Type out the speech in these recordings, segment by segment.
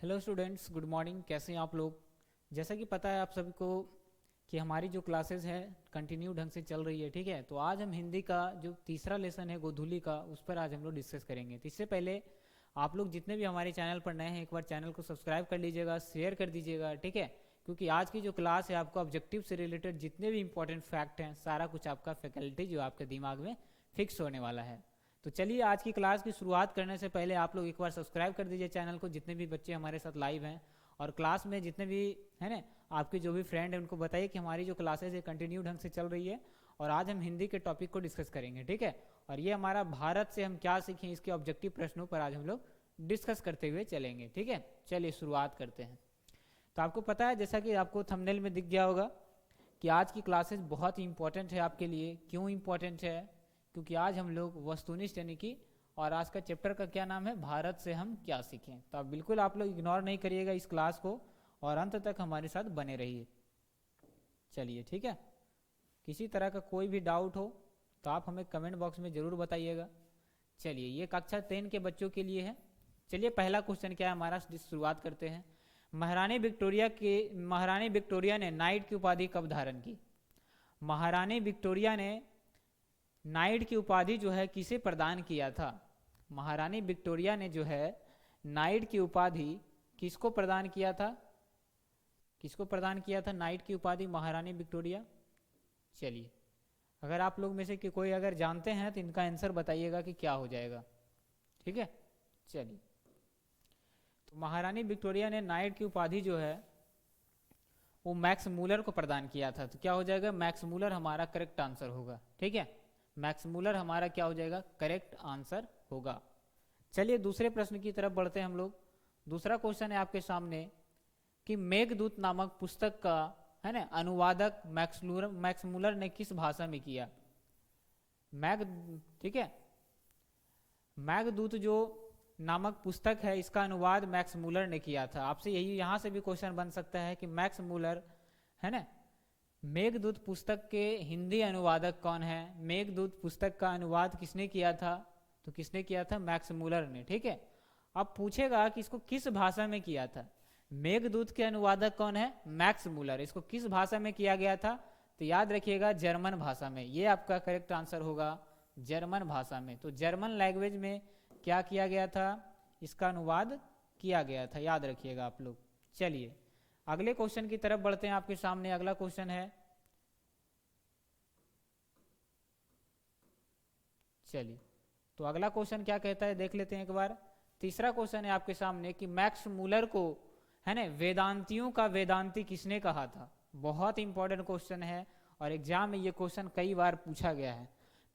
Hello students, good morning. कैसे हैं आप लोग? जैसा कि पता है आप सभी को कि हमारी जो क्लासेस है कंटिन्यू ढंग से चल रही है। ठीक है, तो आज हम हिंदी का जो तीसरा लेसन है गोधूली का, उस पर आज हम लोग डिस्कस करेंगे। तो इससे पहले आप लोग जितने भी हमारे चैनल पर नए हैं, एक बार चैनल को सब्सक्राइब कर लीजिएगा, शेयर कर दीजिएगा। ठीक है, क्योंकि आज की जो क्लास है आपको ऑब्जेक्टिव से रिलेटेड जितने भी इंपॉर्टेंट फैक्ट हैं, सारा कुछ आपका फैकल्टी जो आपके दिमाग में फिक्स होने वाला है। तो चलिए आज की क्लास की शुरुआत करने से पहले आप लोग एक बार सब्सक्राइब कर दीजिए चैनल को, जितने भी बच्चे हमारे साथ लाइव हैं। और क्लास में जितने भी है ना आपके जो भी फ्रेंड हैं उनको बताइए कि हमारी जो क्लासेस है कंटिन्यू ढंग से चल रही है और आज हम हिंदी के टॉपिक को डिस्कस करेंगे। ठीक है, और ये हमारा भारत से हम क्या सीखें इसके ऑब्जेक्टिव प्रश्नों पर आज हम लोग डिस्कस करते हुए चलेंगे। ठीक है, चलिए शुरुआत करते हैं। तो आपको पता है, जैसा कि आपको थंबनेल में दिख गया होगा, कि आज की क्लासेस बहुत ही इंपॉर्टेंट है आपके लिए। क्यों इंपॉर्टेंट है? क्योंकि आज हम लोग वस्तुनिष्ठ यानी कि, और आज का चैप्टर का क्या नाम है, भारत से हम क्या सीखें। तो आप लोग इग्नोर नहीं करिएगा इस क्लास को और अंत तक हमारे साथ बने रहिए। चलिए ठीक है, किसी तरह का कोई भी डाउट हो तो आप हमें कमेंट बॉक्स में ज़रूर बताइएगा। चलिए, ये कक्षा 10 के बच्चों के लिए है। चलिए पहला क्वेश्चन क्या है हमारा, शुरुआत करते हैं। महारानी विक्टोरिया ने नाइट की उपाधि कब धारण की? महारानी विक्टोरिया ने नाइट की उपाधि जो है किसे प्रदान किया था? महारानी विक्टोरिया ने जो है नाइट की उपाधि किसको प्रदान किया था? किसको प्रदान किया था नाइट की उपाधि महारानी विक्टोरिया? चलिए, अगर आप लोग में से कि कोई अगर जानते हैं तो इनका आंसर बताइएगा कि क्या हो जाएगा। ठीक है, चलिए, तो महारानी विक्टोरिया ने नाइट की उपाधि जो है वो मैक्स मूलर को प्रदान किया था। तो क्या हो जाएगा, मैक्स मूलर हमारा करेक्ट आंसर होगा। ठीक है, मैक्स मूलर हमारा क्या हो जाएगा, करेक्ट आंसर होगा। चलिए दूसरे प्रश्न की तरफ बढ़ते हैं हम लोग। दूसरा क्वेश्चन है आपके सामने कि मेघदूत नामक पुस्तक का है ना अनुवादक मैक्स मूलर ने किस भाषा में किया? मैघ ठीक है, मेघदूत जो नामक पुस्तक है इसका अनुवाद मैक्स मूलर ने किया था। आपसे यही यहाँ से भी क्वेश्चन बन सकता है कि मैक्स मूलर है ना मेघदूत पुस्तक के हिंदी अनुवादक कौन है? मेघदूत पुस्तक का अनुवाद किसने किया था? तो किसने किया था? मैक्स मूलर ने। ठीक है, अब पूछेगा कि इसको किस भाषा में किया था। मेघदूत के अनुवादक कौन है? Max Muller. इसको किस भाषा में किया गया था? तो याद रखिएगा जर्मन भाषा में। ये आपका करेक्ट आंसर होगा, जर्मन भाषा में। तो जर्मन लैंग्वेज में क्या किया गया था? इसका अनुवाद किया गया था, याद रखिएगा आप लोग। चलिए अगले क्वेश्चन की तरफ बढ़ते हैं। आपके सामने अगला क्वेश्चन है। चलिए, तो अगला क्वेश्चन क्या कहता है देख लेते हैं एक बार। तीसरा क्वेश्चन है आपके सामने कि मैक्स मूलर को है ना वेदांतियों का वेदांती किसने कहा था? बहुत इंपॉर्टेंट क्वेश्चन है और एग्जाम में ये क्वेश्चन कई बार पूछा गया है।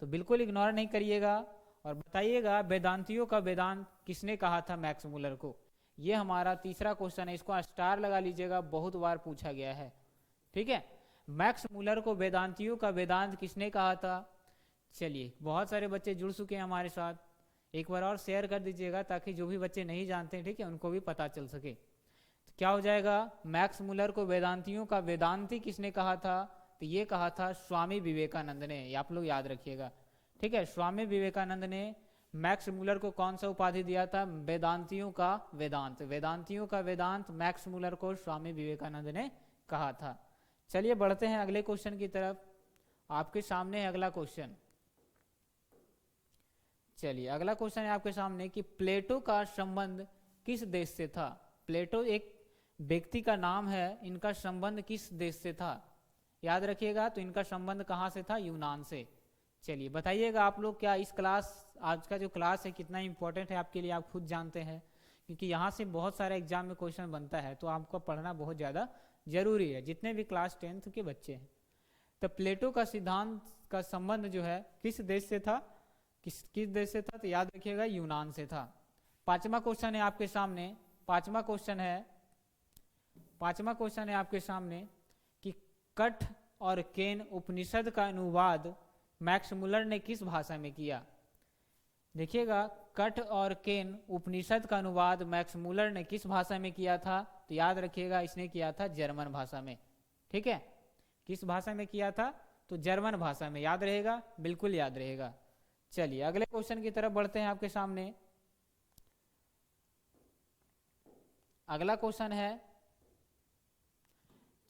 तो बिल्कुल इग्नोर नहीं करिएगा और बताइएगा वेदांतियों का वेदांत किसने कहा था मैक्स मूलर को। ये हमारा तीसरा क्वेश्चन है, इसको स्टार लगा लीजिएगा, बहुत बार पूछा गया है। ठीक है, मैक्स मूलर को वेदांतियों का वेदांत किसने कहा था? चलिए, बहुत सारे बच्चे जुड़ चुके हैं हमारे साथ, एक बार और शेयर कर दीजिएगा ताकि जो भी बच्चे नहीं जानते हैं ठीक है उनको भी पता चल सके। तो क्या हो जाएगा, मैक्स मूलर को वेदांतियों का वेदांती किसने कहा था? तो ये कहा था स्वामी विवेकानंद ने। ये आप लोग याद रखिएगा। ठीक है, स्वामी विवेकानंद ने मैक्स मूलर को कौन सा उपाधि दिया था? वेदांतियों का वेदांत। वेदांतियों का वेदांत मैक्स मूलर को स्वामी विवेकानंद ने कहा था। चलिए बढ़ते हैं अगले क्वेश्चन की तरफ। आपके सामने है अगला क्वेश्चन। चलिए अगला क्वेश्चन है आपके सामने कि प्लेटो का संबंध किस देश से था? प्लेटो एक व्यक्ति का नाम है, इनका संबंध किस देश से था? याद रखिएगा, तो इनका संबंध कहाँ से था? यूनान से। चलिए बताइएगा आप लोग, क्या इस क्लास आज का जो क्लास है कितना इंपॉर्टेंट है आपके लिए, आप खुद जानते हैं, क्योंकि यहाँ से बहुत सारे एग्जाम में क्वेश्चन बनता है, तो आपको पढ़ना बहुत ज़्यादा जरूरी है जितने भी क्लास 10th के बच्चे हैं। तो प्लेटो का सिद्धांत का संबंध जो है किस देश से था? किस देश से था? तो याद रखिएगा यूनान से था। पांचवा क्वेश्चन है आपके सामने। पांचवा क्वेश्चन है आपके सामने कि कठ और केन उपनिषद का अनुवाद मैक्स मूलर ने किस भाषा में किया? देखिएगा, कठ और केन उपनिषद का अनुवाद मैक्स मूलर ने किस भाषा में किया था? तो याद रखिएगा इसने किया था जर्मन भाषा में। ठीक है, किस भाषा में किया था? तो जर्मन भाषा में। याद रहेगा, बिल्कुल याद रहेगा। चलिए अगले क्वेश्चन की तरफ बढ़ते हैं आपके सामने। अगला क्वेश्चन है,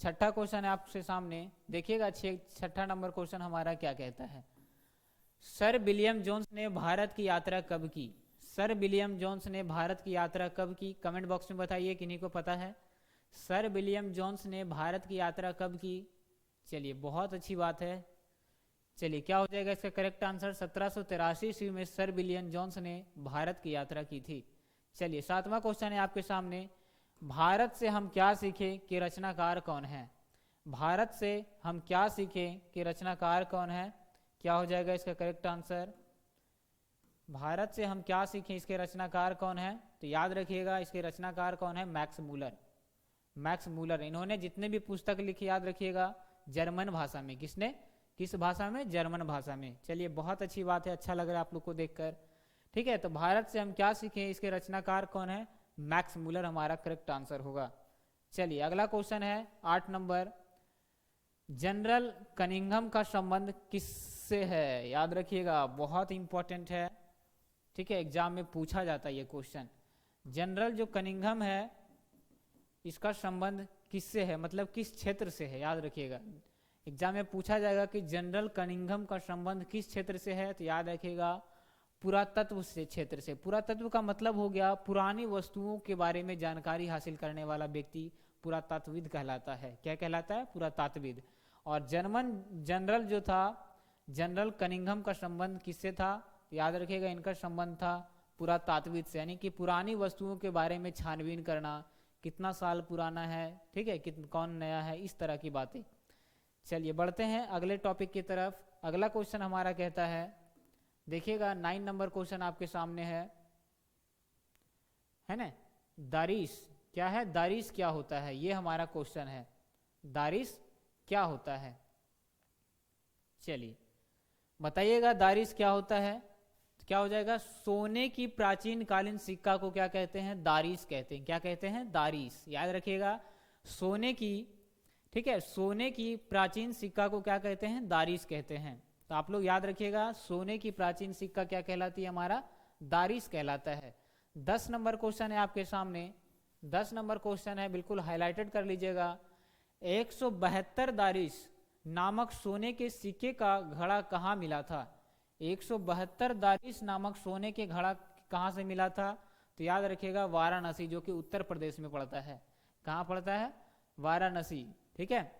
छठा क्वेश्चन है आपके सामने, देखिएगा छठा नंबर क्वेश्चन हमारा क्या कहता है। सर विलियम जोन्स ने भारत की यात्रा कब की? सर विलियम जोन्स ने भारत की यात्रा कब की? कमेंट बॉक्स में बताइए किन्हीं को पता है। सर विलियम जोन्स ने भारत की यात्रा कब की? चलिए बहुत अच्छी बात है। चलिए क्या हो जाएगा इसका करेक्ट आंसर? 1783 ईस्वी में सर विलियम जोन्स ने भारत की यात्रा की थी। चलिए सातवां क्वेश्चन है आपके सामने, भारत से हम क्या सीखें कि रचनाकार कौन है? भारत से हम क्या सीखें कि रचनाकार कौन है? क्या हो जाएगा इसका करेक्ट आंसर? भारत से हम क्या सीखें इसके रचनाकार कौन है? तो याद रखिएगा इसके रचनाकार कौन है? Max Muller. मैक्स मूलर, इन्होंने जितने भी पुस्तक लिखी याद रखिएगा जर्मन भाषा में। किसने? किस भाषा में? जर्मन भाषा में। चलिए बहुत अच्छी बात है, अच्छा लग रहा है आप लोग को देखकर। ठीक है, तो भारत से हम क्या सीखें इसके रचनाकार कौन है? मैक्स मूलर हमारा करेक्ट आंसर होगा। चलिए अगला क्वेश्चन है 8 नंबर, जनरल कनिंघम का संबंध किससे है? याद रखिएगा बहुत इंपॉर्टेंट है। ठीक है, एग्जाम में पूछा जाता है ये क्वेश्चन। जनरल जो कनिंघम है इसका संबंध किससे है, मतलब किस क्षेत्र से है? याद रखिएगा एग्जाम में पूछा जाएगा कि जनरल कनिंघम का संबंध किस क्षेत्र से है, तो याद रखिएगा पुरातत्व से क्षेत्र से। पुरातत्व का मतलब हो गया पुरानी वस्तुओं के बारे में जानकारी हासिल करने वाला व्यक्ति पुरातत्वविद कहलाता है। क्या कहलाता है? पुरातत्वविद। और जर्मन जनरल जो था, जनरल कनिंघम का संबंध किससे था? याद रखिएगा इनका संबंध था पुरातत्वविद से, यानी कि पुरानी वस्तुओं के बारे में छानबीन करना, कितना साल पुराना है, ठीक है, कौन नया है, इस तरह की बातें। चलिए बढ़ते हैं अगले टॉपिक की तरफ। अगला क्वेश्चन हमारा कहता है, देखिएगा 9 नंबर क्वेश्चन आपके सामने है ना, दारिश क्या है? दारिश क्या होता है? ये हमारा क्वेश्चन है, दारिश क्या होता है? चलिए बताइएगा दारिश क्या होता है। तो क्या हो जाएगा? सोने की प्राचीन कालीन सिक्का को क्या कहते हैं? दारिश कहते हैं। क्या कहते हैं? दारिश। याद रखिएगा सोने की, ठीक है, सोने की प्राचीन सिक्का को क्या कहते हैं? दारिश कहते हैं। तो आप लोग याद रखिएगा सोने की प्राचीन सिक्का क्या कहलाती है? हमारा दारिश कहलाता है। 10 नंबर क्वेश्चन है आपके सामने, 10 नंबर क्वेश्चन है, बिल्कुल हाईलाइटेड कर लीजिएगा। 172 दारिश नामक सोने के सिक्के का घड़ा कहाँ मिला था? 172 दारिश नामक सोने के घड़ा कहाँ से मिला था? तो याद रखिएगा वाराणसी, जो कि उत्तर प्रदेश में पड़ता है। कहाँ पड़ता है? वाराणसी। ठीक है,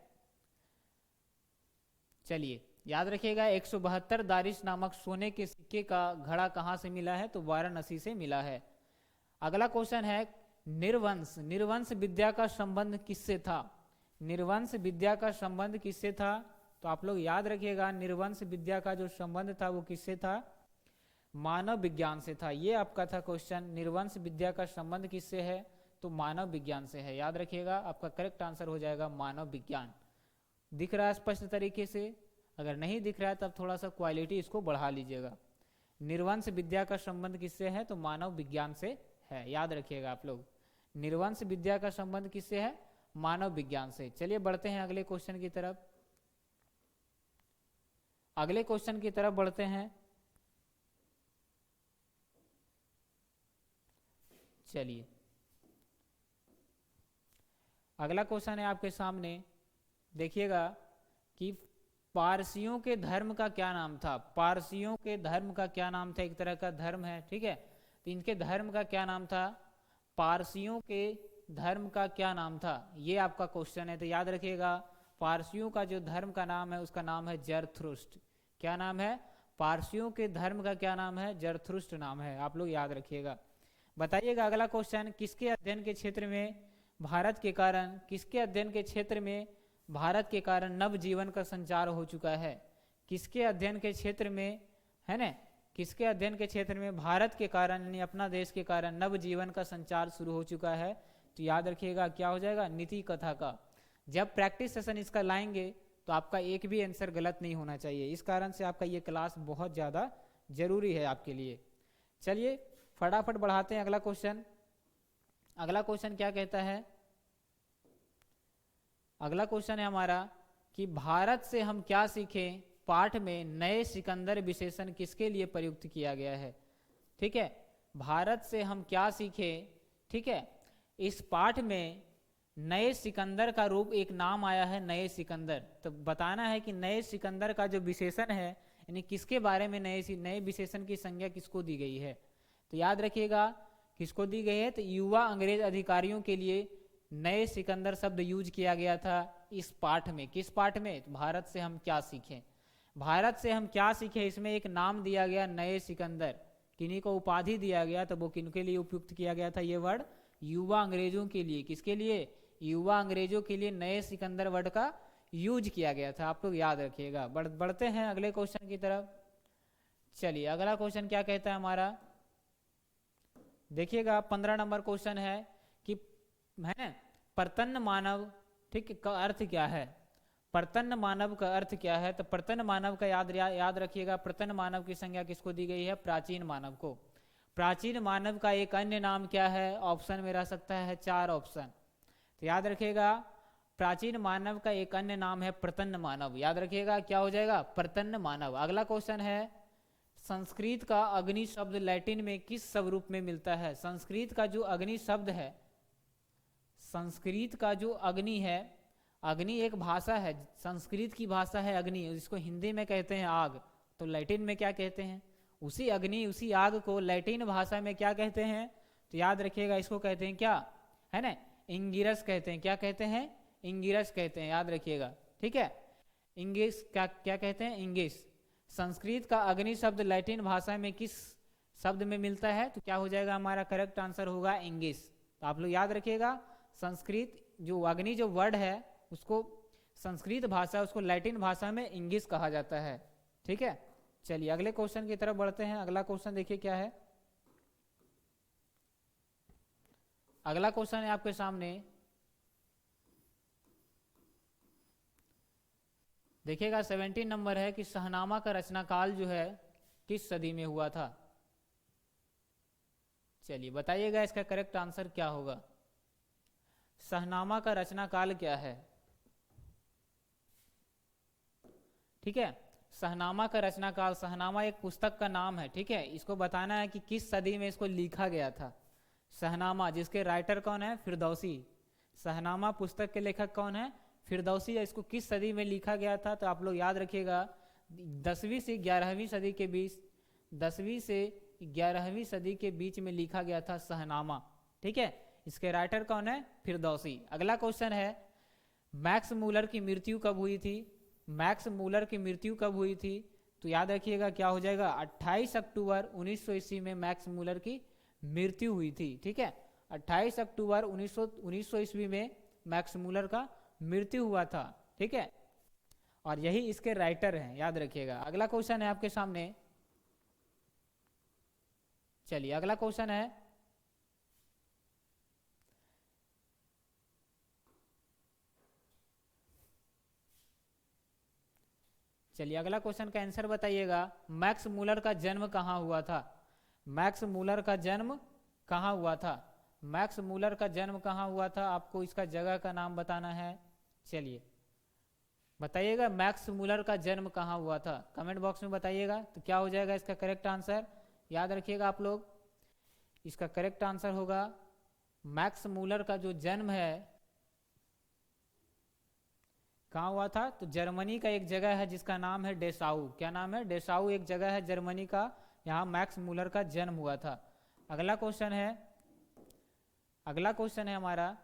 चलिए याद रखिएगा 172 दारिश नामक सोने के सिक्के का घड़ा कहाँ से मिला है? तो वाराणसी से मिला है। अगला क्वेश्चन है निर्वंश, निर्वंश विद्या का संबंध किससे था? निर्वंश विद्या का संबंध किससे था? तो आप लोग याद रखिएगा निर्वंश विद्या का जो संबंध था वो किससे था? मानव विज्ञान से था। ये आपका था क्वेश्चन, निर्वंश विद्या का संबंध किससे है? तो मानव विज्ञान से है। याद रखिएगा आपका करेक्ट आंसर हो जाएगा मानव विज्ञान। दिख रहा है स्पष्ट तरीके से? अगर नहीं दिख रहा है तब थोड़ा सा क्वालिटी इसको बढ़ा लीजिएगा। निर्वंश विद्या का संबंध किससे है? तो मानव विज्ञान से है। याद रखिएगा आप लोग निर्वंश विद्या का संबंध किससे है? मानव विज्ञान से। चलिए बढ़ते हैं अगले क्वेश्चन की तरफ, अगले क्वेश्चन की तरफ बढ़ते हैं। चलिए अगला क्वेश्चन है आपके सामने, देखिएगा कि पारसियों के धर्म का क्या नाम था? पारसियों के धर्म का क्या नाम था? एक तरह का धर्म है, ठीक है, तो इनके धर्म का क्या नाम था? पारसियों के धर्म का क्या नाम था? ये आपका क्वेश्चन है। तो याद रखिएगा पारसियों का जो धर्म का नाम है उसका नाम है जरथुस्ट्र। क्या नाम है? पारसियों के धर्म का क्या नाम है? जरथुस्ट्र नाम है। आप लोग याद रखिएगा। बताइएगा अगला क्वेश्चन, किसके अध्ययन के क्षेत्र में भारत के कारण, किसके अध्ययन के क्षेत्र में भारत के कारण नव जीवन का संचार हो चुका है? किसके अध्ययन के क्षेत्र में, है ना, किसके अध्ययन के क्षेत्र में भारत के कारण यानी अपना देश के कारण नव जीवन का संचार शुरू हो चुका है? तो याद रखिएगा क्या हो जाएगा? नीति कथा का। जब प्रैक्टिस सेशन इसका लाएंगे तो आपका एक भी आंसर गलत नहीं होना चाहिए। इस कारण से आपका ये क्लास बहुत ज़्यादा जरूरी है आपके लिए। चलिए फटाफट बढ़ाते हैं अगला क्वेश्चन। अगला क्वेश्चन क्या कहता है? अगला क्वेश्चन है हमारा कि भारत से हम क्या सीखें पाठ में नए सिकंदर विशेषण किसके लिए प्रयुक्त किया गया है? ठीक है, भारत से हम क्या सीखें, ठीक है, इस पाठ में नए सिकंदर का रूप एक नाम आया है, नए सिकंदर। तो बताना है कि नए सिकंदर का जो विशेषण है, यानी किसके बारे में नए विशेषण की संज्ञा किसको दी गई है। तो याद रखिएगा किसको दी गई है, तो युवा अंग्रेज अधिकारियों के लिए नए सिकंदर शब्द यूज किया गया था इस पाठ में। किस पाठ में, तो भारत से हम क्या सीखें। भारत से हम क्या सीखें, इसमें एक नाम दिया गया नए सिकंदर, किन्हीं को उपाधि दिया गया, तो वो किनके लिए उपयुक्त किया गया था ये वर्ड, युवा अंग्रेजों के लिए। किसके लिए, युवा अंग्रेजों के लिए नए सिकंदर वर्ड का यूज किया गया था, आप लोग याद रखिएगा। बढ़ते हैं अगले क्वेश्चन की तरफ। चलिए अगला क्वेश्चन क्या कहता है हमारा, देखिएगा 15 नंबर क्वेश्चन है कि है प्रतन्न मानव, ठीक, का अर्थ क्या है। प्रतन्न मानव का अर्थ क्या है, तो प्रतन्न मानव का याद रखिएगा, प्रतन्न मानव की संज्ञा किसको दी गई है, प्राचीन मानव को। प्राचीन मानव का एक अन्य नाम क्या है, ऑप्शन में रह सकता है 4 ऑप्शन। तो याद रखिएगा प्राचीन मानव का एक अन्य नाम है प्रतन्न मानव। याद रखिएगा क्या हो जाएगा, प्रतन्न मानव। अगला क्वेश्चन है संस्कृत का अग्नि शब्द लैटिन में किस स्वरूप में मिलता है। संस्कृत का जो अग्नि शब्द है, संस्कृत का जो अग्नि है, अग्नि एक भाषा है, संस्कृत की भाषा है अग्नि, जिसको हिंदी में कहते हैं आग, तो लैटिन में क्या कहते हैं, उसी अग्नि उसी आग को लैटिन भाषा में क्या कहते हैं, तो याद रखिएगा इसको कहते हैं क्या, है ना, इंगिरस कहते हैं। क्या कहते हैं, इंगिरस कहते हैं, याद रखिएगा, ठीक है। इंगिस क्या क्या कहते हैं, इंगिस। संस्कृत का अग्नि शब्द लैटिन भाषा में किस शब्द में मिलता है, तो क्या हो जाएगा हमारा करेक्ट आंसर होगा इंगिस। तो आप लोग याद रखिएगा संस्कृत जो अग्नि जो वर्ड है उसको संस्कृत भाषा, उसको लैटिन भाषा में इंगिस कहा जाता है, ठीक है। चलिए अगले क्वेश्चन की तरफ बढ़ते हैं। अगला क्वेश्चन देखिए क्या है, अगला क्वेश्चन है आपके सामने, देखिएगा 17 नंबर है कि शहनामा का रचना काल जो है किस सदी में हुआ था। चलिए बताइएगा इसका करेक्ट आंसर क्या होगा। शहनामा का रचना काल क्या है, ठीक है। शहनामा का रचना काल, शहनामा एक पुस्तक का नाम है, ठीक है। इसको बताना है कि किस सदी में इसको लिखा गया था। शहनामा जिसके राइटर कौन है, फिरदौसी। शहनामा पुस्तक के लेखक कौन है, फिरदौसी। इसको किस सदी में लिखा गया था, तो आप लोग याद रखिएगा 10वीं से 11वीं सदी के बीच, 10वीं से 11वीं सदी के बीच में लिखा गया था शहनामा, ठीक है। इसके राइटर कौन है, फिरदौसी। अगला क्वेश्चन है मैक्स मूलर की मृत्यु कब हुई थी। मैक्स मूलर की मृत्यु कब हुई थी, तो याद रखिएगा क्या हो जाएगा, 28 अक्टूबर 1900 ईस्वी में मैक्स मूलर की मृत्यु हुई थी, ठीक है। 28 अक्टूबर 1900 ईस्वी में मैक्स मूलर का मृत्यु हुआ था, ठीक है। और यही इसके राइटर हैं, याद रखिएगा। अगला क्वेश्चन है आपके सामने, चलिए अगला क्वेश्चन है चलिए अगला क्वेश्चन का आंसर बताइएगा। मैक्स मूलर का जन्म कहाँ हुआ था। मैक्स मूलर का जन्म कहाँ हुआ था। मैक्स मूलर का जन्म कहाँ हुआ था, आपको इसका जगह का नाम बताना है। चलिए बताइएगा मैक्स मूलर का जन्म कहाँ हुआ था, कमेंट बॉक्स में बताइएगा। तो क्या हो जाएगा इसका करेक्ट आंसर, याद रखिएगा आप लोग, इसका करेक्ट आंसर होगा मैक्स मूलर का जो जन्म है कहाँ हुआ था, तो जर्मनी का एक जगह है जिसका नाम है डेसाऊ। क्या नाम है, डेसाऊ एक जगह है जर्मनी का, यहाँ मैक्स मूलर का जन्म हुआ था। अगला क्वेश्चन है, अगला क्वेश्चन है हमारा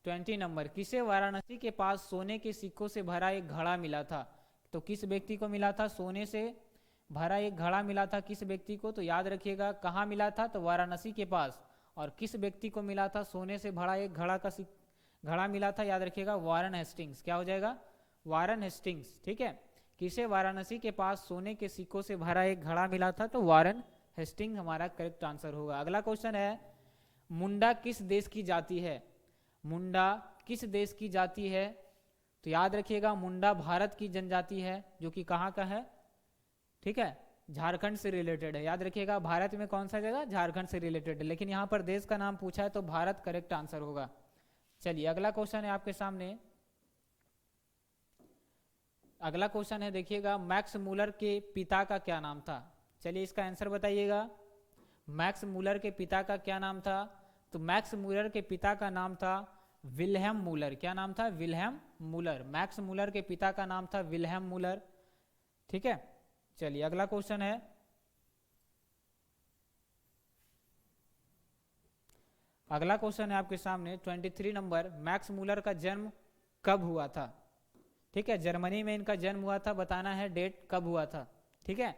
20 नंबर, किसे वाराणसी के पास सोने के सिक्कों से भरा एक घड़ा मिला था। तो किस व्यक्ति को मिला था, सोने से भरा एक घड़ा मिला था किस व्यक्ति को, तो याद रखिएगा कहाँ मिला था, तो वाराणसी के पास। और किस व्यक्ति को मिला था सोने से भरा एक घड़ा मिला था, याद रखिएगा वारन हेस्टिंग्स। क्या हो जाएगा, वारन हेस्टिंग्स, ठीक है। किसे वाराणसी के पास सोने के सिक्कों से भरा एक घड़ा मिला था, तो वारन हेस्टिंग्स हमारा करेक्ट आंसर होगा। अगला क्वेश्चन है मुंडा किस देश की जाति है। मुंडा किस देश की जाति है, तो याद रखिएगा मुंडा भारत की जनजाति है, जो कि कहाँ का है, ठीक है, झारखंड से रिलेटेड है। याद रखिएगा भारत में कौन सा जगह, झारखंड से रिलेटेड है, लेकिन यहाँ पर देश का नाम पूछा है तो भारत करेक्ट आंसर होगा। चलिए अगला क्वेश्चन है आपके सामने, अगला क्वेश्चन है देखिएगा मैक्स मूलर के पिता का क्या नाम था। चलिए इसका आंसर बताइएगा, मैक्स मूलर के पिता का क्या नाम था। तो मैक्स मूलर के पिता का नाम था विल्हेम मूलर। क्या नाम था? Wilhelm Müller. मैक्स मूलर के पिता का नाम था विल्हेम मूलर। ठीक है, चलिए अगला क्वेश्चन है, अगला क्वेश्चन है आपके सामने 23 नंबर, मैक्स मूलर का जन्म कब हुआ था? ठीक है, जर्मनी में इनका जन्म हुआ था, बताना है डेट कब हुआ था। ठीक है,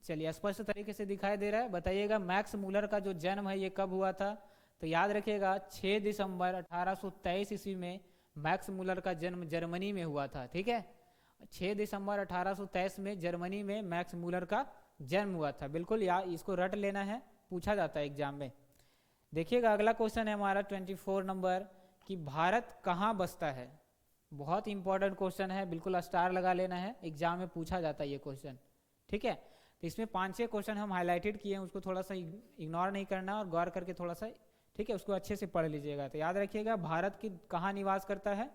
चलिए स्पष्ट तरीके से दिखाई दे रहा है, बताइएगा मैक्स मूलर का जो जन्म है ये कब हुआ था। तो याद रखिएगा 6 दिसंबर 1823 ईस्वी में मैक्स मूलर का जन्म जर्मनी में हुआ था। ठीक है, 6 दिसंबर 1823 में जर्मनी में मैक्स मूलर का जन्म हुआ था। बिल्कुल यार, इसको रट लेना है, पूछा जाता है एग्जाम में। देखिएगा अगला क्वेश्चन है हमारा 24 नंबर, कि भारत कहाँ बसता है? बहुत इंपॉर्टेंट क्वेश्चन है, बिल्कुल स्टार लगा लेना है, एग्जाम में पूछा जाता है ये क्वेश्चन। ठीक है, तो इसमें 5-6 क्वेश्चन हम हाईलाइटेड किए हैं, उसको थोड़ा सा इग्नोर नहीं करना और गौर करके थोड़ा सा, ठीक है, उसको अच्छे से पढ़ लीजिएगा। तो याद रखिएगा भारत की कहाँ निवास करता है?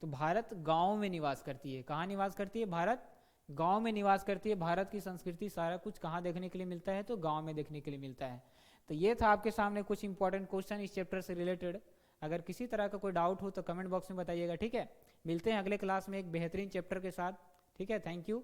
तो भारत गाँव में निवास करती है। कहाँ निवास करती है? भारत गाँव में निवास करती है। भारत की संस्कृति सारा कुछ कहाँ देखने के लिए मिलता है? तो गाँव में देखने के लिए मिलता है। तो ये था आपके सामने कुछ इंपॉर्टेंट क्वेश्चन इस चैप्टर से रिलेटेड। अगर किसी तरह का कोई डाउट हो तो कमेंट बॉक्स में बताइएगा। ठीक है, मिलते हैं अगले क्लास में एक बेहतरीन चैप्टर के साथ। ठीक है, थैंक यू।